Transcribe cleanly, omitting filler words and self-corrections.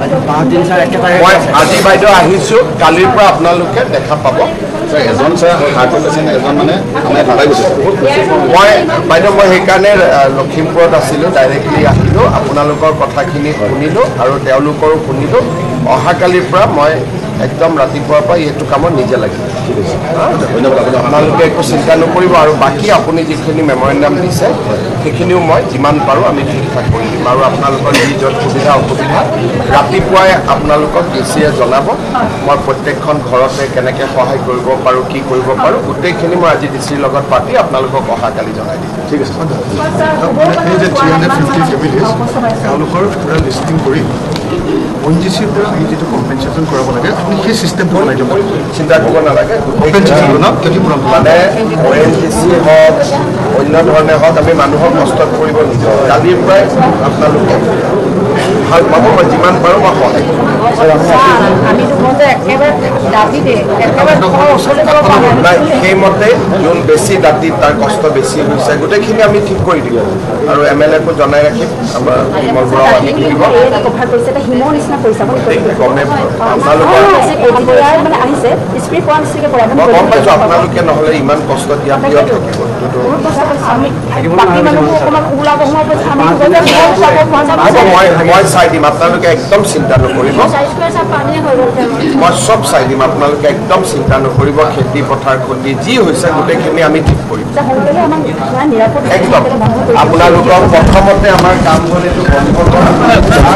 মই আজি বাইদেউ আহিছোঁ কালিৰ পৰা আপোনালোকে দেখা পাব এজন ছাৰ হাৰ্টৰ পেচেণ্ট এজন মানে আমাৰ ঢালাই গৈছে মই বাইদেউ মই সেইকাৰণে লখিমপুৰত আছিলোঁ ডাইৰেক্টলি আহিলোঁ আপোনালোকৰ কথাখিনি শুনিলোঁ আৰু তেওঁলোকৰো শুনিলোঁ অহাকালিৰ পৰা মই একদম ৰাতিপুৱাৰ পৰা এইটো কামত নিজে লাগিম আপোনালোকে একো চিন্তা নকৰিব আৰু বাকী আপুনি যিখিনি মেমৰেণ্ডাম দিছে সেইখিনিও মই যিমান পাৰোঁ আমি ঠিক ঠাক কৰি দিম আৰু আপোনালোকৰ যি য'ত সুবিধা অসুবিধা ৰাতিপুৱাই আপোনালোকক ডিচিয়ে জনাব মই প্ৰত্যেকখন ঘৰতে কেনেকৈ সহায় কৰিব পাৰোঁ কি কৰিব পাৰোঁ গোটেইখিনি মই আজি ডিচিৰ লগত পাতি আপোনালোকক অহাকালি জনাই দিম ঠিক আছে এই যে 350 ফেমিলিজ তেওঁলোকৰ পুৰা লিষ্টিং কৰি ONGCৰ পৰা আমি যিটো কম্পেনচেশ্যন কৰাব লাগে আপুনি সেই চিষ্টেমটো বনাই দিব চিন্তা কৰিব নালাগে কম্পেনচেশ্যন ন ক্ষতিপূৰণ মানে ONGC হওক অন্য ধৰণে হওক আমি মানুহৰ কষ্টত কৰিব নিদিওঁ কালিৰ পৰাই আপোনালোকে ভাল পাব মই যিমান পাৰোঁ মই সহায় নাই সেইমতে যোন বেছি দাঁতি তাৰ কষ্ট বেছি হৈছে গোটেইখিনি আমি ঠিক কৰি দিম আৰু MLA-কো জনাই ৰাখিম আমাৰ বিমল বৰাও আহি থাকিব গমে আপোনালোকৰ গম পাইছোঁ আপোনালোকে নহ'লে ইমান কষ্ট দিয়া কিয় থাকিব মই চাই দিম আপোনালোকে একদম চিন্তা নকৰিব মই চব চাই দিম আপোনালোকে একদম চিন্তা নকৰিব খেতি পথাৰ খুন্দি যি হৈছে গোটেইখিনি আমি ঠিক কৰিম একদম আপোনালোকক প্ৰথমতে আমাৰ কাম হ'ল এইটো বন্ধ কৰা